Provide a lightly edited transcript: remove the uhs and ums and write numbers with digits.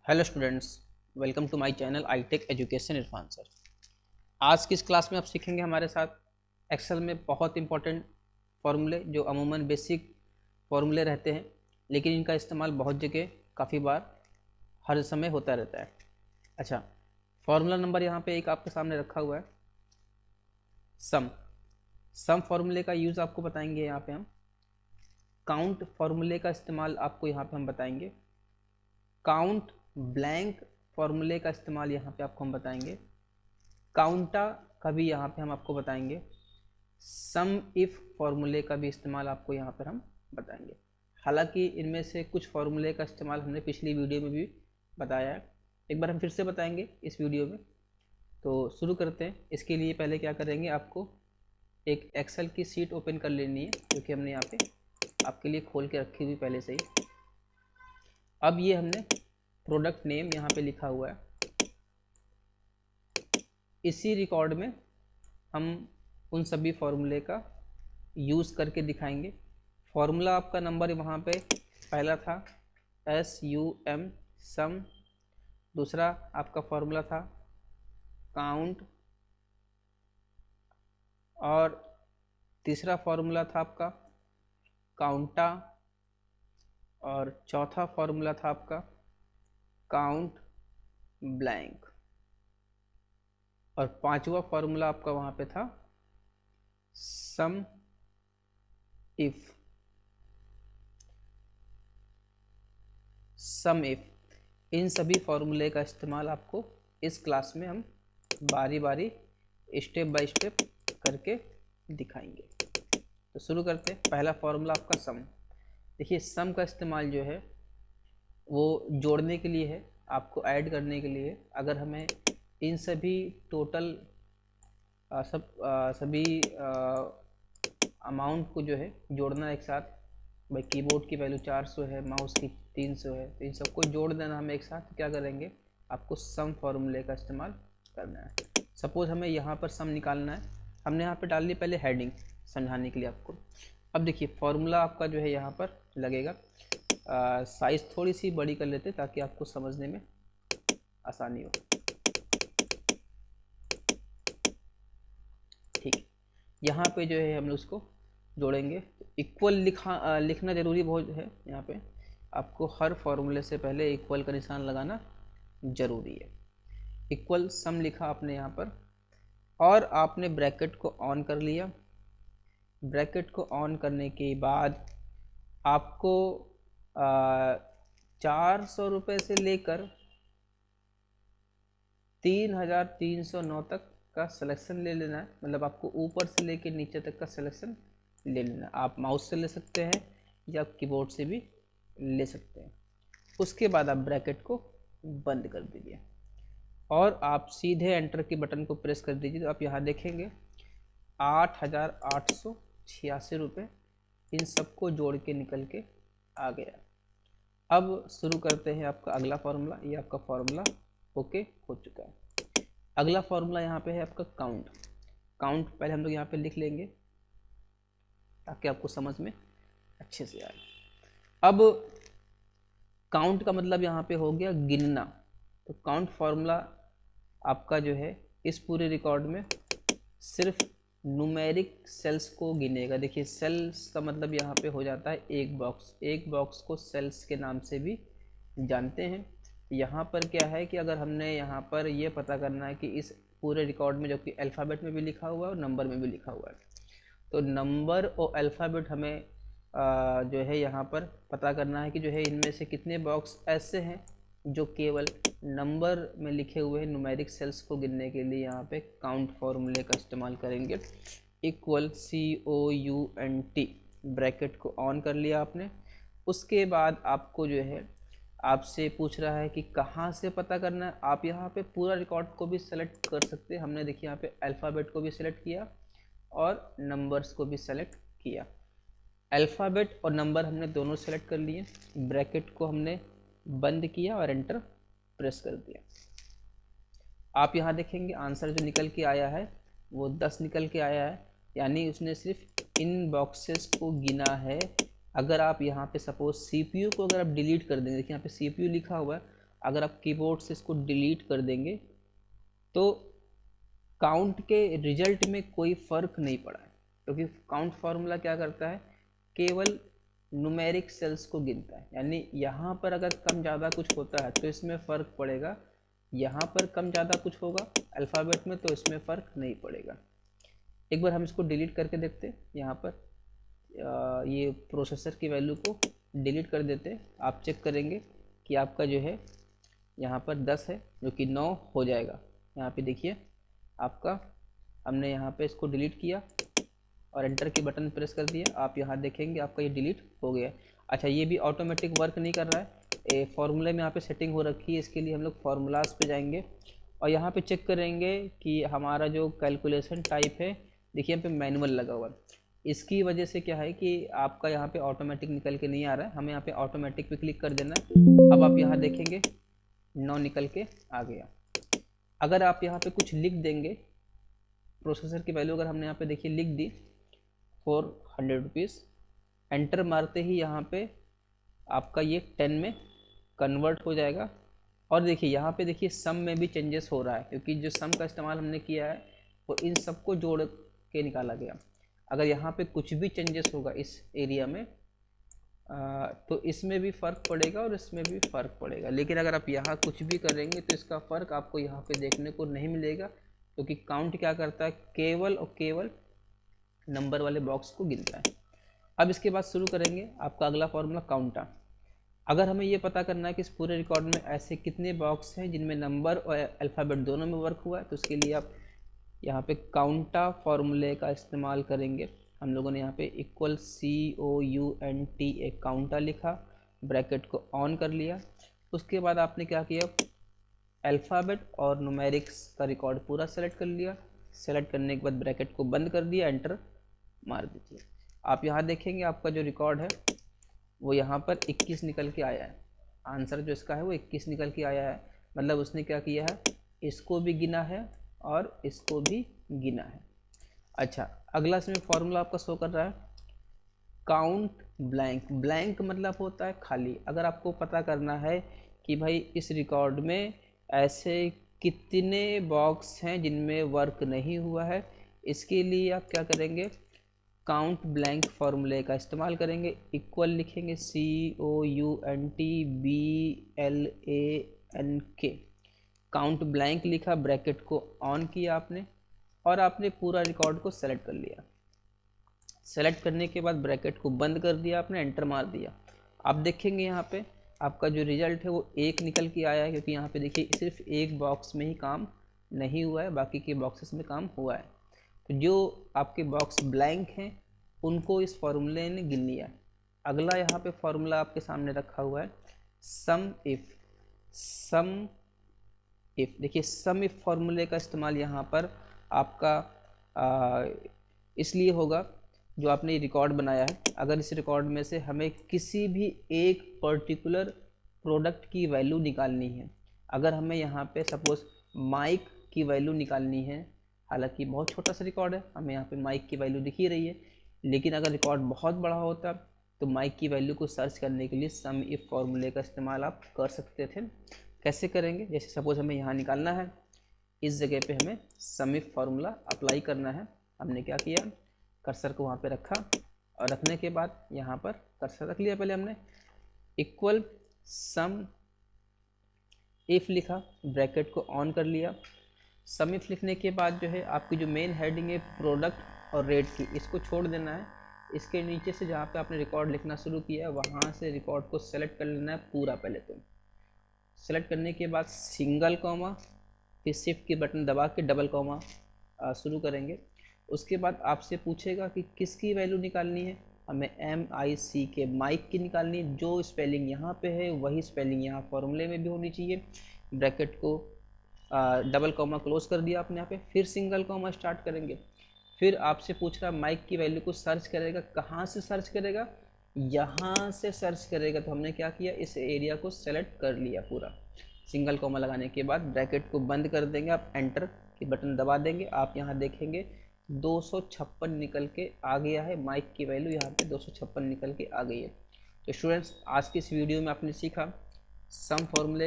Hello students, welcome to my channel I tech education Irfan sir. आज की इस class में आप सीखेंगे हमारे साथ एक्सेल में बहुत इंपॉर्टेंट फार्मूले जो अमूमन बेसिक फार्मूले रहते हैं, लेकिन इनका इस्तेमाल बहुत जगह काफ़ी बार हर समय होता रहता है। अच्छा, फार्मूला नंबर यहाँ पे एक आपके सामने रखा हुआ है, सम। सम फार्मूले का यूज़ आपको बताएंगे यहाँ पे हम। काउंट फार्मूले का इस्तेमाल आपको यहाँ पे हम बताएंगे। काउंट ब्लैंक फार्मूले का इस्तेमाल यहाँ पे आपको हम बताएंगे। काउंटा का भी यहाँ पे हम आपको बताएंगे। सम इफ फार्मूले का भी इस्तेमाल आपको यहाँ पर हम बताएंगे। हालांकि इनमें से कुछ फार्मूले का इस्तेमाल हमने पिछली वीडियो में भी बताया है, एक बार हम फिर से बताएंगे इस वीडियो में। तो शुरू करते हैं। इसके लिए पहले क्या करेंगे, आपको एक एक्सेल की सीट ओपन कर लेनी है, क्योंकि हमने यहाँ पे आपके लिए खोल के रखी हुई पहले से ही। अब ये हमने प्रोडक्ट नेम यहाँ पे लिखा हुआ है, इसी रिकॉर्ड में हम उन सभी फार्मूले का यूज़ करके दिखाएंगे। फार्मूला आपका नंबर वहाँ पे पहला था SUM सम, दूसरा आपका फार्मूला था काउंट, और तीसरा फार्मूला था आपका काउंटा, और चौथा फार्मूला था आपका काउंट ब्लैंक, और पांचवा फार्मूला आपका वहाँ पे था सम इफ। सम इफ इन सभी फार्मूले का इस्तेमाल आपको इस क्लास में हम बारी बारी स्टेप बाय स्टेप करके दिखाएंगे। तो शुरू करते हैं। पहला फार्मूला आपका सम। देखिए, सम का इस्तेमाल जो है वो जोड़ने के लिए है, आपको ऐड करने के लिए। अगर हमें इन सभी टोटल सभी अमाउंट को जो है जोड़ना एक साथ, भाई कीबोर्ड की वैल्यू 400 है, माउस की 300 है, तो इन सबको जोड़ देना हमें एक साथ। तो क्या करेंगे, आपको सम फार्मूले का इस्तेमाल करना है। सपोज हमें यहाँ पर सम निकालना है, हमने यहाँ पे डाल ली पहले हेडिंग समझाने के लिए आपको। अब देखिए फार्मूला आपका जो है यहाँ पर लगेगा। साइज़ थोड़ी सी बड़ी कर लेते ताकि आपको समझने में आसानी हो। ठीक, यहाँ पे जो है हम लोग उसको जोड़ेंगे। इक्वल लिखना ज़रूरी बहुत है। यहाँ पे आपको हर फॉर्मूले से पहले इक्वल का निशान लगाना ज़रूरी है। इक्वल सम लिखा आपने यहाँ पर, और आपने ब्रैकेट को ऑन कर लिया। ब्रैकेट को ऑन करने के बाद आपको 400 रुपये से लेकर 3309 तक का सिलेक्शन ले लेना है। मतलब आपको ऊपर से लेकर नीचे तक का सिलेक्शन ले लेना है। आप माउस से ले सकते हैं या कीबोर्ड से भी ले सकते हैं। उसके बाद आप ब्रैकेट को बंद कर दीजिए और आप सीधे एंटर की बटन को प्रेस कर दीजिए। तो आप यहाँ देखेंगे 8886 रुपये इन सबको जोड़ के निकल के आ गया। अब शुरू करते हैं आपका अगला फार्मूला। ये आपका फार्मूला ओके हो चुका है। अगला फार्मूला यहाँ पे है आपका काउंट। काउंट पहले हम लोग यहाँ पे लिख लेंगे ताकि आपको समझ में अच्छे से आए। अब काउंट का मतलब यहाँ पे हो गया गिनना। तो काउंट फार्मूला आपका जो है इस पूरे रिकॉर्ड में सिर्फ न्यूमेरिक सेल्स को गिनेगा। देखिए, सेल्स का मतलब यहाँ पे हो जाता है एक बॉक्स। एक बॉक्स को सेल्स के नाम से भी जानते हैं। यहाँ पर क्या है कि अगर हमने यहाँ पर ये पता करना है कि इस पूरे रिकॉर्ड में, जो कि अल्फ़ाबेट में भी लिखा हुआ है और नंबर में भी लिखा हुआ है, तो नंबर और अल्फ़ाबेट हमें जो है यहाँ पर पता करना है कि जो है इनमें से कितने बॉक्स ऐसे हैं जो केवल नंबर में लिखे हुए हैं। न्यूमेरिक सेल्स को गिनने के लिए यहाँ पे काउंट फार्मूले का इस्तेमाल करेंगे। इक्वल COUNT, ब्रैकेट को ऑन कर लिया आपने। उसके बाद आपको जो है आपसे पूछ रहा है कि कहाँ से पता करना है। आप यहाँ पे पूरा रिकॉर्ड को भी सेलेक्ट कर सकते हैं। हमने देखिए यहाँ पे अल्फ़ाबेट को भी सिलेक्ट किया और नंबर्स को भी सेलेक्ट किया। अल्फ़ाबेट और नंबर हमने दोनों सेलेक्ट कर लिए। ब्रैकेट को हमने बंद किया और एंटर प्रेस कर दिया। आप यहाँ देखेंगे आंसर जो निकल के आया है वो 10 निकल के आया है, यानी उसने सिर्फ इन बॉक्सेस को गिना है। अगर आप यहाँ पे सपोज CPU को अगर आप डिलीट कर देंगे, देखिए यहाँ पे CPU लिखा हुआ है, अगर आप कीबोर्ड से इसको डिलीट कर देंगे तो काउंट के रिजल्ट में कोई फ़र्क नहीं पड़ा है, क्योंकि काउंट फार्मूला क्या करता है, केवल न्यूमेरिक सेल्स को गिनता है। यानी यहाँ पर अगर कम ज़्यादा कुछ होता है तो इसमें फ़र्क पड़ेगा, यहाँ पर कम ज़्यादा कुछ होगा अल्फ़ाबेट में तो इसमें फ़र्क नहीं पड़ेगा। एक बार हम इसको डिलीट करके देखते हैं। यहाँ पर ये प्रोसेसर की वैल्यू को डिलीट कर देते हैं। आप चेक करेंगे कि आपका जो है यहाँ पर 10 है जो कि 9 हो जाएगा। यहाँ पे देखिए आपका, हमने यहाँ पे इसको डिलीट किया और एंटर की बटन प्रेस कर दिया, आप यहाँ देखेंगे आपका ये डिलीट हो गया। अच्छा, ये भी ऑटोमेटिक वर्क नहीं कर रहा है, फॉर्मूले में यहाँ पे सेटिंग हो रखी है। इसके लिए हम लोग फार्मूलाज पे जाएंगे और यहाँ पे चेक करेंगे कि हमारा जो कैलकुलेशन टाइप है, देखिए यहाँ पे मैनुअल लगा हुआ है। इसकी वजह से क्या है कि आपका यहाँ पे ऑटोमेटिक निकल के नहीं आ रहा है, हमें यहाँ पे ऑटोमेटिक पे क्लिक कर देना है। अब आप यहाँ देखेंगे 9 निकल के आ गया। अगर आप यहाँ पे कुछ लिख देंगे, प्रोसेसर की वैल्यू अगर हमने यहाँ पे देखिए लिख दी 400 रुपीज़, एंटर मारते ही यहाँ पे आपका ये 10 में कन्वर्ट हो जाएगा। और देखिए यहाँ पे देखिए सम में भी चेंजेस हो रहा है, क्योंकि जो सम का इस्तेमाल हमने किया है वो इन सबको जोड़ के निकाला गया। अगर यहाँ पे कुछ भी चेंजेस होगा इस एरिया में तो इसमें भी फ़र्क पड़ेगा और इसमें भी फ़र्क पड़ेगा। लेकिन अगर आप यहाँ कुछ भी करेंगे तो इसका फ़र्क आपको यहाँ पे देखने को नहीं मिलेगा, क्योंकि काउंट क्या करता है, केवल और केवल नंबर वाले बॉक्स को गिनता है। अब इसके बाद शुरू करेंगे आपका अगला फॉर्मूला काउंटा। अगर हमें ये पता करना है कि इस पूरे रिकॉर्ड में ऐसे कितने बॉक्स हैं जिनमें नंबर और अल्फ़ाबेट दोनों में वर्क हुआ है, तो उसके लिए आप यहाँ पे काउंटा फॉर्मूले का इस्तेमाल करेंगे। हम लोगों ने यहाँ पे इक्वल COUNT एक काउंटा लिखा, ब्रैकेट को ऑन कर लिया। उसके बाद आपने क्या किया, अल्फ़ाबेट और न्यूमेरिक्स का रिकॉर्ड पूरा सेलेक्ट कर लिया। सेलेक्ट करने के बाद ब्रैकेट को बंद कर दिया, एंटर मार दीजिए। आप यहाँ देखेंगे आपका जो रिकॉर्ड है वो यहाँ पर 21 निकल के आया है। आंसर जो इसका है वो 21 निकल के आया है। मतलब उसने क्या किया है, इसको भी गिना है और इसको भी गिना है। अच्छा, अगला इसमें फॉर्मूला आपका शो कर रहा है काउंट ब्लैंक। ब्लैंक मतलब होता है खाली। अगर आपको पता करना है कि भाई इस रिकॉर्ड में ऐसे कितने बॉक्स हैं जिनमें वर्क नहीं हुआ है, इसके लिए आप क्या करेंगे, काउंट ब्लैंक फार्मूले का इस्तेमाल करेंगे। इक्वल लिखेंगे COUNTBLANK, काउंट ब्लैंक लिखा, ब्रैकेट को ऑन किया आपने और आपने पूरा रिकॉर्ड को सेलेक्ट कर लिया। सेलेक्ट करने के बाद ब्रैकेट को बंद कर दिया आपने, एंटर मार दिया। आप देखेंगे यहाँ पे आपका जो रिजल्ट है वो 1 निकल के आया है, क्योंकि यहाँ पे देखिए सिर्फ एक बॉक्स में ही काम नहीं हुआ है, बाकी के बॉक्सेस में काम हुआ है। तो जो आपके बॉक्स ब्लैंक हैं उनको इस फॉर्मूले ने गिन लिया। अगला यहाँ पे फॉर्मूला आपके सामने रखा हुआ है सम इफ़। सम इफ़, देखिए सम इफ़ फॉर्मूले का इस्तेमाल यहाँ पर आपका इसलिए होगा, जो आपने रिकॉर्ड बनाया है, अगर इस रिकॉर्ड में से हमें किसी भी एक पर्टिकुलर प्रोडक्ट की वैल्यू निकालनी है। अगर हमें यहाँ पे सपोज माइक की वैल्यू निकालनी है, हालांकि बहुत छोटा सा रिकॉर्ड है, हमें यहाँ पे माइक की वैल्यू दिख ही रही है, लेकिन अगर रिकॉर्ड बहुत बड़ा होता तो माइक की वैल्यू को सर्च करने के लिए सम इफ़ फॉर्मूले का इस्तेमाल आप कर सकते थे। कैसे करेंगे, जैसे सपोज हमें यहाँ निकालना है, इस जगह पे हमें सम इफ़ फार्मूला अप्लाई करना है। हमने क्या किया, कर्सर को वहाँ पे रखा और रखने के बाद यहाँ पर कर्सर रख लिया, पहले हमने इक्वल सम इफ़ लिखा, ब्रैकेट को ऑन कर लिया। सम इफ़ लिखने के बाद जो है आपकी जो मेन हेडिंग है प्रोडक्ट और रेट की, इसको छोड़ देना है। इसके नीचे से जहाँ पे आपने रिकॉर्ड लिखना शुरू किया है वहाँ से रिकॉर्ड को सेलेक्ट कर लेना है पूरा। पहले तो सेलेक्ट करने के बाद सिंगल कॉमा, फिर शिफ्ट की बटन दबा के डबल कॉमा शुरू करेंगे। उसके बाद आपसे पूछेगा कि किसकी वैल्यू निकालनी है, हमें MIC माइक की निकालनी है। जो स्पेलिंग यहाँ पे है वही स्पेलिंग यहाँ फॉर्मूले में भी होनी चाहिए। ब्रैकेट को डबल कॉमा क्लोज कर दिया आपने यहाँ पे, फिर सिंगल कॉमा स्टार्ट करेंगे। फिर आपसे पूछ रहा माइक की वैल्यू को सर्च करेगा, कहाँ से सर्च करेगा, यहाँ से सर्च करेगा। तो हमने क्या किया, इस एरिया को सेलेक्ट कर लिया पूरा। सिंगल कॉमा लगाने के बाद ब्रैकेट को बंद कर देंगे, आप एंटर की बटन दबा देंगे। आप यहाँ देखेंगे 256 निकल के आ गया है, माइक की वैल्यू यहाँ पे 256 निकल के आ गई है। तो स्टूडेंट्स, आज की इस वीडियो में आपने सीखा सम फॉर्मूले